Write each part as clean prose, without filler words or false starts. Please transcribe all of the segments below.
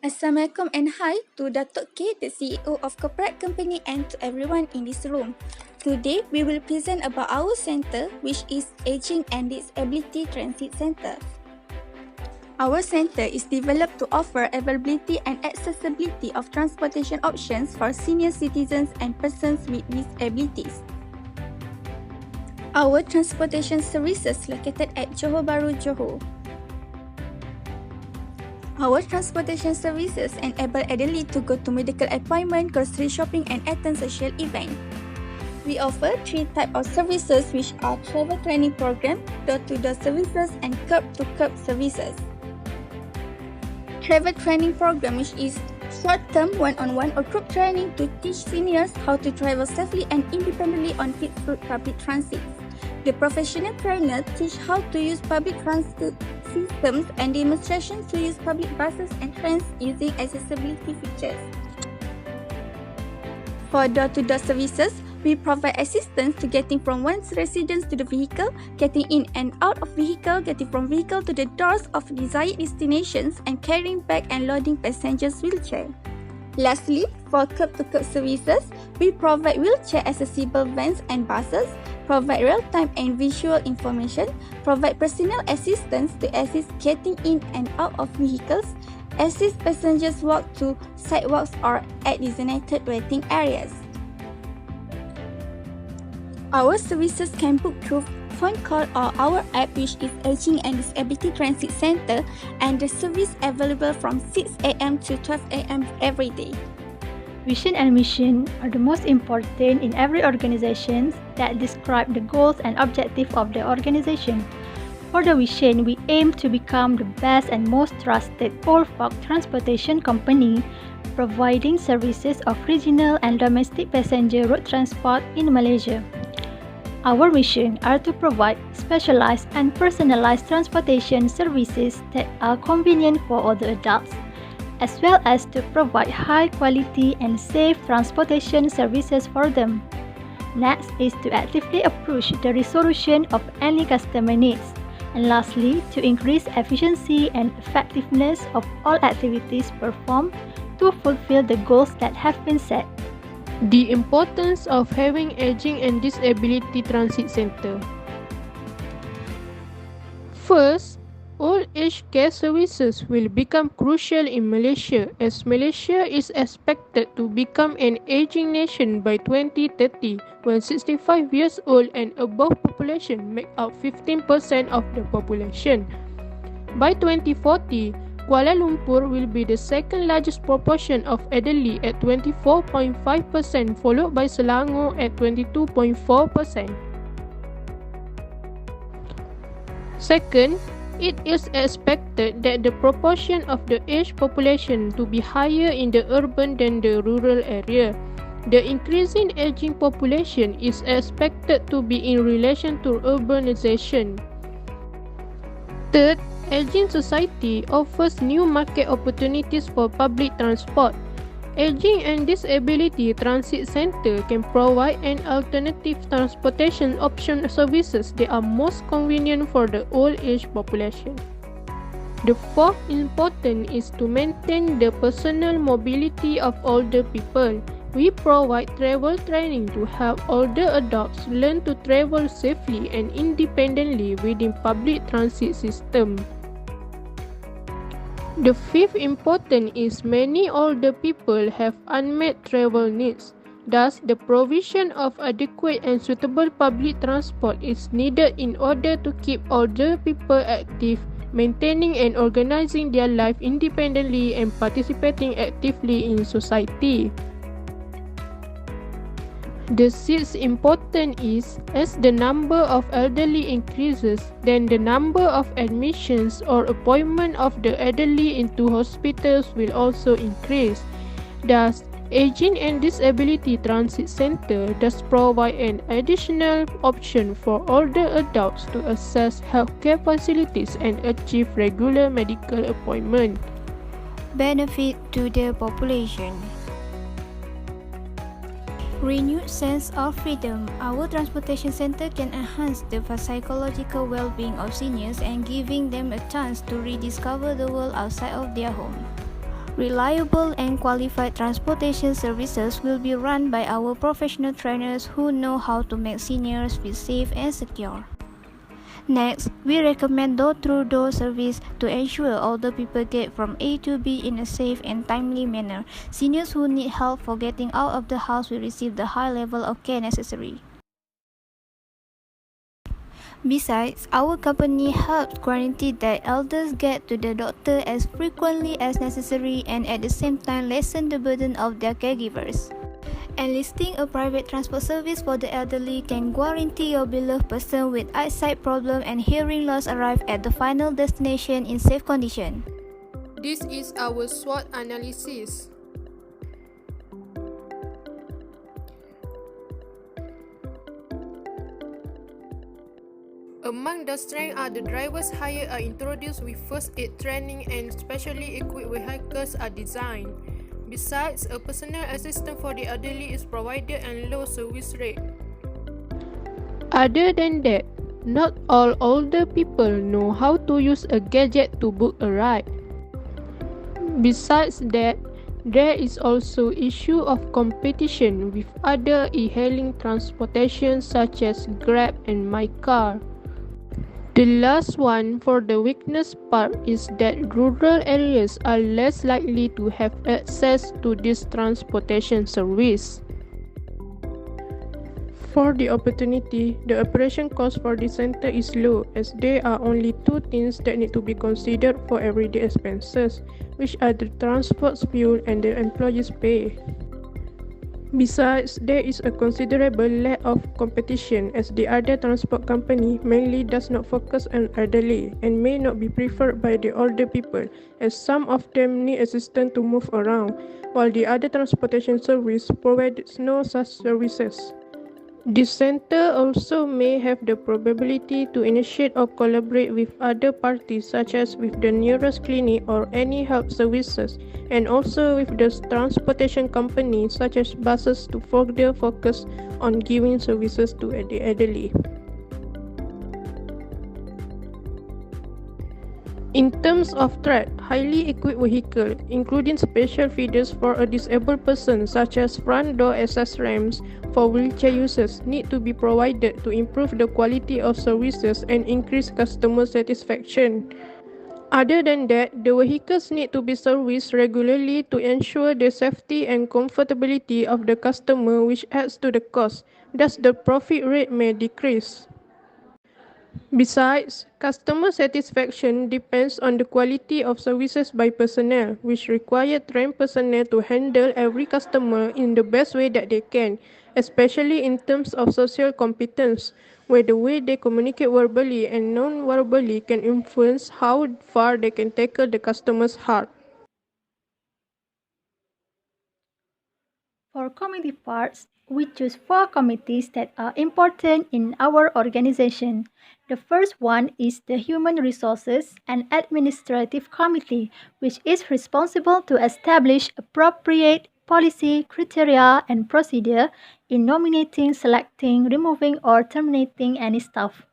Assalamualaikum and hi to Datuk K, the CEO of Corporate Company, and to everyone in this room. Today, we will present about our center, which is Aging and Disability Transit Center. Our center is developed to offer availability and accessibility of transportation options for senior citizens and persons with disabilities. Our transportation services located at Johor Bahru, Johor. Our transportation services enable elderly to go to medical appointment, grocery shopping and attend social event. We offer 3 types of services which are travel training program, door-to-door services and curb-to-curb services. Travel training program which is short-term one-on-one or group training to teach seniors how to travel safely and independently on fixed route public transit. The professional trainer teach how to use public transit systems and demonstrations to use public buses and trains using accessibility features. For door-to-door services, we provide assistance to getting from one's residence to the vehicle, getting in and out of vehicle, getting from vehicle to the doors of desired destinations, and carrying back and loading passengers' wheelchair. Lastly, for curb-to-curb services, we provide wheelchair-accessible vans and buses, provide real-time and visual information, provide personal assistance to assist getting in and out of vehicles, assist passengers walk to sidewalks or at designated waiting areas. Our services can book through phone call or our app, which is Aging and Disability Transit Center, and the service available from 6 a.m. to 12 a.m. every day. Vision and mission are the most important in every organization that describe the goals and objectives of the organization. For the vision, we aim to become the best and most trusted all-folk transportation company, providing services of regional and domestic passenger road transport in Malaysia. Our mission are to provide specialized and personalized transportation services that are convenient for all the adults, as well as to provide high quality and safe transportation services for them. Next is to actively approach the resolution of any customer needs. And lastly, to increase efficiency and effectiveness of all activities performed to fulfill the goals that have been set. The importance of having Aging and Disability Transit Center. First, old age care services will become crucial in Malaysia as Malaysia is expected to become an aging nation by 2030 when 65 years old and above population make up 15% of the population. By 2040, Kuala Lumpur will be the second largest proportion of elderly at 24.5%, followed by Selangor at 22.4%. Second, it is expected that the proportion of the aged population to be higher in the urban than the rural area. The increasing aging population is expected to be in relation to urbanization. Third, aging society offers new market opportunities for public transport. Aging and Disability Transit Center can provide an alternative transportation option services that are most convenient for the old age population. The fourth important is to maintain the personal mobility of older people. We provide travel training to help older adults learn to travel safely and independently within public transit system. The fifth important is many older people have unmet travel needs. Thus, the provision of adequate and suitable public transport is needed in order to keep older people active, maintaining and organizing their life independently and participating actively in society. The sixth important is, as the number of elderly increases, then the number of admissions or appointment of the elderly into hospitals will also increase. Thus, Aging and Disability Transit Center does provide an additional option for older adults to access healthcare facilities and achieve regular medical appointment. Benefit to the population. Renewed sense of freedom. Our transportation center can enhance the psychological well-being of seniors and giving them a chance to rediscover the world outside of their home. Reliable and qualified transportation services will be run by our professional trainers who know how to make seniors feel safe and secure. Next, we recommend door-to-door service to ensure older people get from A to B in a safe and timely manner. Seniors who need help for getting out of the house will receive the high level of care necessary. Besides, our company helps guarantee that elders get to the doctor as frequently as necessary and at the same time lessen the burden of their caregivers. Enlisting a private transport service for the elderly can guarantee your beloved person with eyesight problem and hearing loss arrive at the final destination in safe condition. This is our SWOT analysis. Among the strengths are the drivers hired are introduced with first aid training and specially equipped vehicles are designed. Besides, a personal assistant for the elderly is provided and low service rate. Other than that, not all older people know how to use a gadget to book a ride. Besides that, there is also issue of competition with other e-hailing transportation such as Grab and MyCar. The last one for the weakness part is that rural areas are less likely to have access to this transportation service. For the opportunity, the operation cost for the center is low as there are only two things that need to be considered for everyday expenses, which are the transport fuel and the employees' pay. Besides, there is a considerable lack of competition as the other transport company mainly does not focus on elderly and may not be preferred by the older people as some of them need assistance to move around, while the other transportation service provides no such services. This center also may have the probability to initiate or collaborate with other parties such as with the nearest clinic or any health services and also with the transportation companies such as buses to further focus on giving services to the elderly. In terms of threat, highly equipped vehicle, including special feeders for a disabled person such as front door access ramps for wheelchair users, need to be provided to improve the quality of services and increase customer satisfaction. Other than that, the vehicles need to be serviced regularly to ensure the safety and comfortability of the customer, which adds to the cost. Thus, the profit rate may decrease. Besides, customer satisfaction depends on the quality of services by personnel, which require trained personnel to handle every customer in the best way that they can, especially in terms of social competence, where the way they communicate verbally and non-verbally can influence how far they can tackle the customer's heart. For committee parts, we choose 4 committees that are important in our organization. The first one is the Human Resources and Administrative Committee, which is responsible to establish appropriate policy, criteria, and procedure in nominating, selecting, removing, or terminating any staff.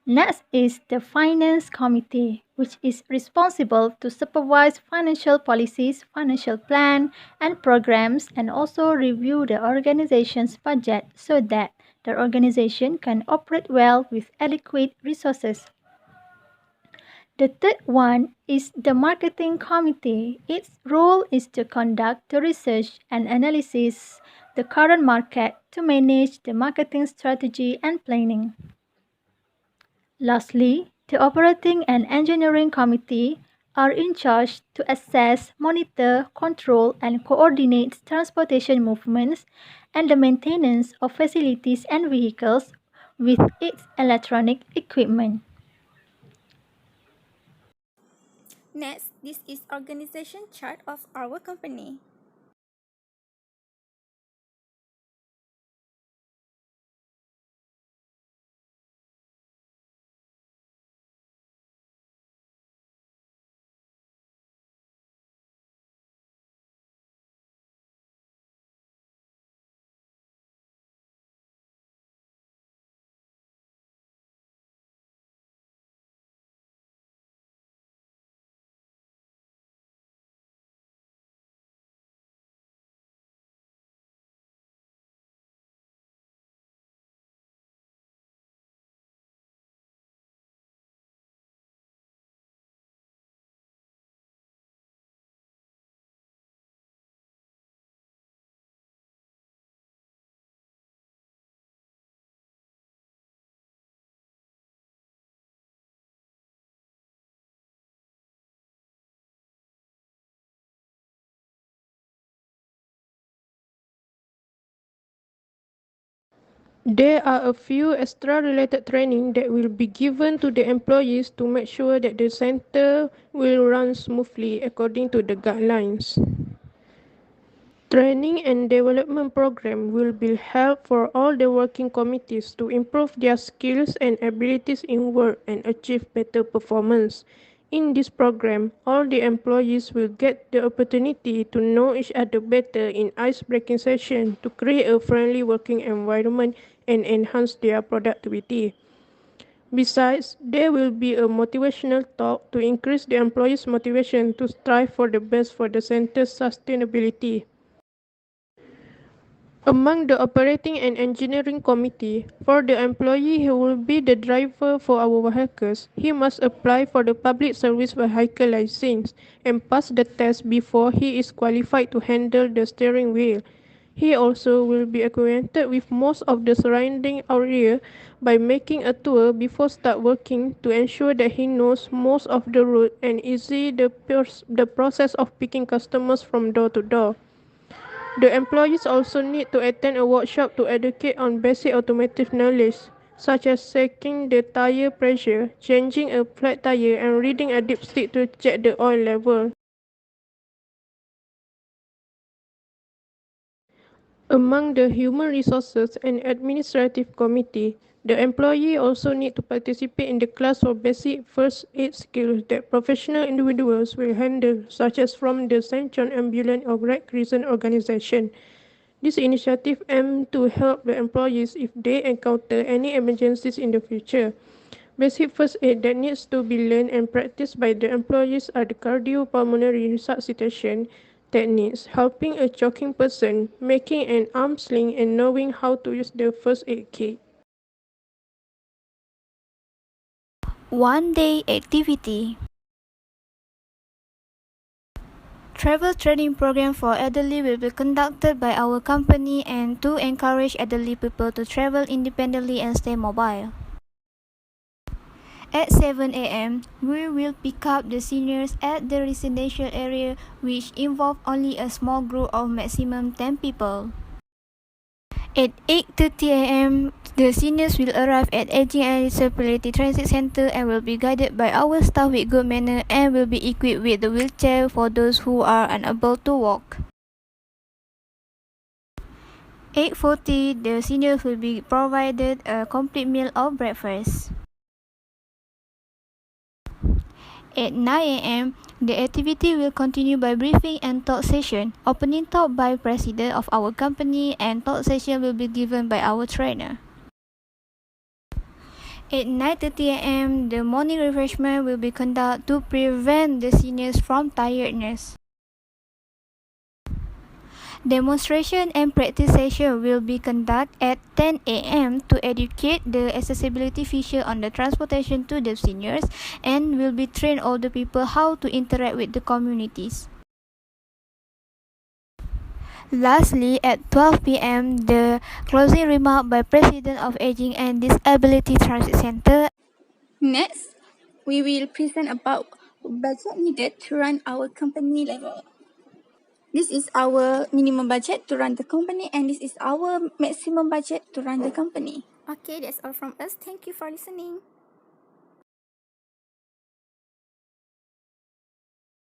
Next is the Finance Committee, which is responsible to supervise financial policies, financial plan, and programs, and also review the organization's budget so that the organization can operate well with adequate resources. The third one is the Marketing Committee. Its role is to conduct the research and analysis the current market to manage the marketing strategy and planning. Lastly, the Operating and Engineering Committee are in charge to assess, monitor, control, and coordinate transportation movements and the maintenance of facilities and vehicles with its electronic equipment. Next, this is organization chart of our company. There are a few extra related training that will be given to the employees to make sure that the center will run smoothly according to the guidelines. Training and development program will be held for all the working committees to improve their skills and abilities in work and achieve better performance. In this program, all the employees will get the opportunity to know each other better in ice-breaking sessions to create a friendly working environment and enhance their productivity. Besides, there will be a motivational talk to increase the employees' motivation to strive for the best for the center's sustainability. Among the operating and engineering committee, for the employee who will be the driver for our vehicles, he must apply for the public service vehicle license and pass the test before he is qualified to handle the steering wheel. He also will be acquainted with most of the surrounding area by making a tour before start working to ensure that he knows most of the route and easy the process of picking customers from door to door. The employees also need to attend a workshop to educate on basic automotive knowledge, such as checking the tire pressure, changing a flat tire, and reading a dipstick to check the oil level. Among the human resources and administrative committee, the employee also need to participate in the class for basic first aid skills that professional individuals will handle, such as from the St. John Ambulance or Red Crescent organization. This initiative aims to help the employees if they encounter any emergencies in the future. Basic first aid that needs to be learned and practiced by the employees are the cardiopulmonary resuscitation techniques, helping a choking person, making an arm sling, and knowing how to use the first aid kit. One day activity. Travel training program for elderly will be conducted by our company and to encourage elderly people to travel independently and stay mobile. At 7 a.m., we will pick up the seniors at the residential area, which involve only a small group of maximum 10 people. At 8:30 a.m., the seniors will arrive at Aging and Disability Transit Center and will be guided by our staff with good manner and will be equipped with a wheelchair for those who are unable to walk. 8:40, the seniors will be provided a complete meal of breakfast. At 9 a.m., the activity will continue by briefing and talk session. Opening talk by president of our company and talk session will be given by our trainer. At 9:30 a.m., the morning refreshment will be conducted to prevent the seniors from tiredness. Demonstration and practice session will be conducted at 10 a.m. to educate the accessibility feature on the transportation to the seniors and will be train all the people how to interact with the communities. Lastly, at 12 p.m., the closing remark by President of Aging and Disability Transit Center. Next, we will present about budget needed to run our company level. This is our minimum budget to run the company and this is our maximum budget to run the company. Okay, that's all from us. Thank you for listening.